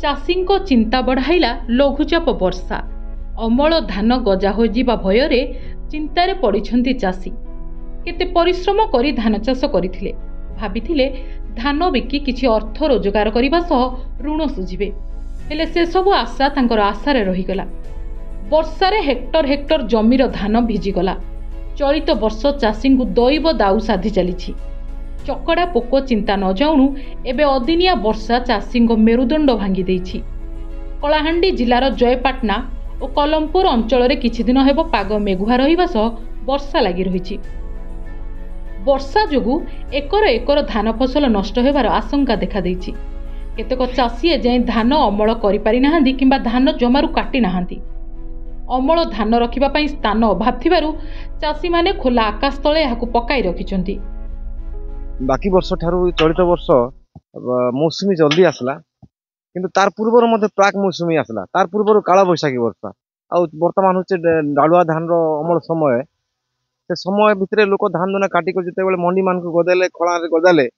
ଚାଷୀଙ୍କ ଚିନ୍ତା ବଢ଼ାଇଲା ଲଘୁଚାପ ବର୍ଷା। ଅମଳ ଧାନ ଗଜା ହୋଇଯିବା ଭୟରେ ଚିନ୍ତାରେ ପଡ଼ିଛନ୍ତି ଚାଷୀ। କେତେ ପରିଶ୍ରମ କରି ଧାନ ଚାଷ କରିଥିଲେ, ଭାବିଥିଲେ ଧାନ ବିକି କିଛି ଅର୍ଥ ରୋଜଗାର କରିବା ସହ ଋଣ ଶୁଝିବେ। ହେଲେ ସେସବୁ ଆଶା ତାଙ୍କର ଆଶାରେ ରହିଗଲା। ବର୍ଷାରେ ହେକ୍ଟର ହେକ୍ଟର ଜମିର ଧାନ ଭିଜିଗଲା। ଚଳିତ ବର୍ଷ ଚାଷୀଙ୍କୁ ଦୈବ ଦାଉ ସାଧି ଚାଲିଛି। ଚକଡ଼ା ପୋକ ଚିନ୍ତା ନ ଯାଉଣୁ ଏବେ ଅଦିନିଆ ବର୍ଷା ଚାଷୀଙ୍କ ମେରୁଦଣ୍ଡ ଭାଙ୍ଗି ଦେଇଛି। କଳାହାଣ୍ଡି ଜିଲ୍ଲାର ଜୟପାଟନା ଓ କଲମପୁର ଅଞ୍ଚଳରେ କିଛି ଦିନ ହେବ ପାଗ ମେଘୁଆ ରହିବା ସହ ବର୍ଷା ଲାଗି ରହିଛି। ବର୍ଷା ଯୋଗୁଁ ଏକର ଏକର ଧାନ ଫସଲ ନଷ୍ଟ ହେବାର ଆଶଙ୍କା ଦେଖାଦେଇଛି। କେତେକ ଚାଷୀ ଏଯାଏଁ ଧାନ ଅମଳ କରିପାରିନାହାନ୍ତି କିମ୍ବା ଧାନ ଜମାରୁ କାଟି ନାହାନ୍ତି। ଅମଳ ଧାନ ରଖିବା ପାଇଁ ସ୍ଥାନ ଅଭାବ ଥିବାରୁ ଚାଷୀମାନେ ଖୋଲା ଆକାଶ ତଳେ ଏହାକୁ ପକାଇ ରଖିଛନ୍ତି। बाकी वर्ष ठारू चलित वर्ष मौसुमी जल्दी आसला किंतु तार पूर्वर मध्य प्राक मौसुमी आसला तार पूर्वर काल बैशाखी वर्षा आ वर्तमान होचे डालुआ धान रो अमल समय से समय भितर लोक धान दुना काटी को जते बेले मंडी मान को गदेले खळा रे गदाले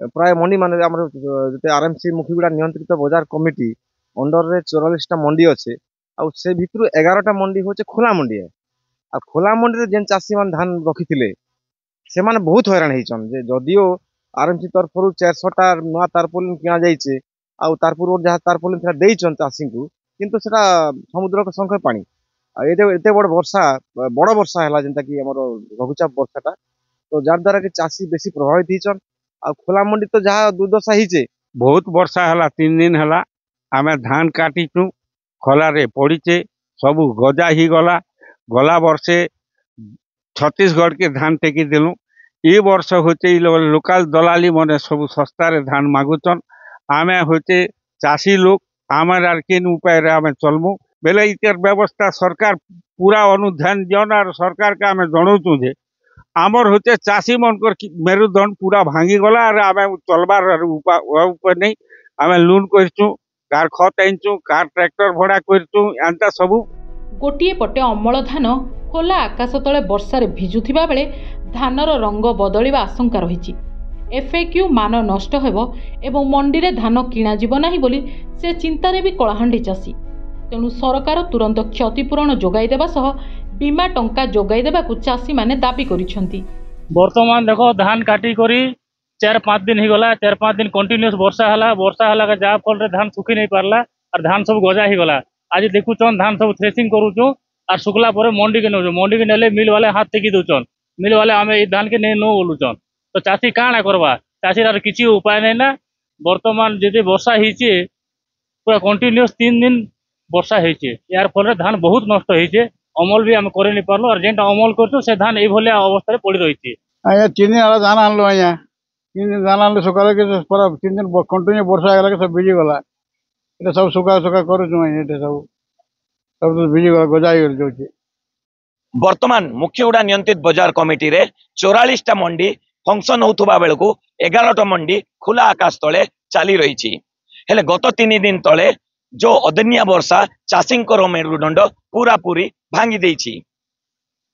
प्राय मंडी मान हमर जते आरएमसी मुखीगुडा नियंत्रित बाजार कमिटी अंडर रे 44 टा मंडी अछि आ से भितर 11 टा मंडी होचे खोला मंडी आ खोला मंडी रे जेन चासी मान धान रखिथिले से माने बहुत हैरान होइछन जे जदियो आरएमसी तरफ 400 टा नुआ तारपोलिन किया जाइछे आ तारपूर्व जहाँ तारपोलिन था देइछन चासी को किंतु सेटा समुद्र के संख्या पानी आ एते बड़ वर्षा हैला जेंता कि हमर लघुचाप वर्षाटा तो जार द्वारा कि चासी बेसी प्रभावित होइछन आ खोला मंडी तो जहाँ दुर्दशा हिचे बहुत वर्षा हैला 3 दिन हैला आमे धान काटिचु खोला रे पड़ीचे सब गजा ही गला वर्षे छत्तीसगढ़ के धान टेकी देलु ये वर्ष होचे लोकल दलाली मने सब सस्ता रे धान मागुचन आमे होचे चासी लोग आमर आर केन उपाय रे आमे चलमु बेले इतर व्यवस्था सरकार पूरा अनुध्यान जन और सरकार का आमे जणौचु जे आमर होचे चासी मनकर मेरुदंड पूरा भांगी गला और आमे चलबार उपाय नहीं आमे लोन करचु कार खत आइचु कार ट्रैक्टर भड़ा करचु एंता सब गोटिए पटे अमल धान खोला आकाश तले वर्षारे भिजुथिबा बेले धानर रंग बदलिबा आशंका रहिछि। एफएक्यू मान नष्ट हेबो एवं मंडी रे धान किणा जीव नाही बोली से चिंतारे भी कଳାହାଣ୍ଡି चासी। तेणु सरकार तुरंत क्षतिपूरण जोगाई देबा सह बीमा टंका जोगाई देबाकू चासी माने दाबी करिसेंती। वर्तमान देखो धान काटी करी 4-5 दिन ही गला 4-5 दिन कंटिन्यूस वर्षा हला का जा फल रे धान सुखी नहीं पारला और धान सब गजा ही गला। आज देखुचन धान सब थ्रेसिंग करूचु और सुखला पर मंडी के नेले मिल वाले हाथ टेकी दउचन मिल वाले आमे ई धान के नै नो बोलुचन तो चासी काना करबा चासी रा किछि उपाय नै ना। वर्तमान जदि वर्षा हिचे पूरा कंटिन्यूस 3 दिन वर्षा हिचे यार फल रे धान बहुत नष्ट हिचे अमल भी आमे करे नै पारलो और जेंटा अमल करतो से धान ए भले अवस्था रे पड़ी रहिছে। आया 3 दिन वाला धान आनलो आया 3 दिन धान आनलो सकाले के पूरा 3 दिन कंटिन्यू वर्षा गला के सब भिजी गला एटा सब सुका करू छु एटा सब भिजी गला गजाई गल जोची। वर्तमान मुख्यगुड़ा नियंत्रित बाजार कमिटी रे 44 टा मंडी फंक्शन होतुबा बेलकू 11 टा मंडी खुला आकाश तले चली रही हेले गत 3 दिन तले जो अदनिया वर्षा चाषींकर मेरुदंड पूरा पूरी भांगी देइछि।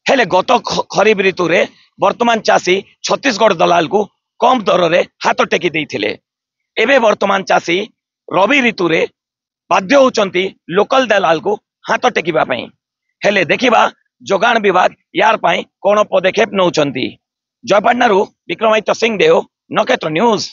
हेले गत खरीफ ऋतु रे वर्तमान चाषी छत्तीसगढ़ दलाल को कम दर रे हाथ टेकी देइथिले एबे वर्तमान चाषी रवि ऋतु रे बाध्य होचंती लोकल दलाल को हाथ टेकिबा पई। हेले देखिबा जोगान विभाग यार पाई कोन पदक्षेप नौचंती। जयपाटनारू विक्रमादित्य सिंह देव, नक्षत्र न्यूज।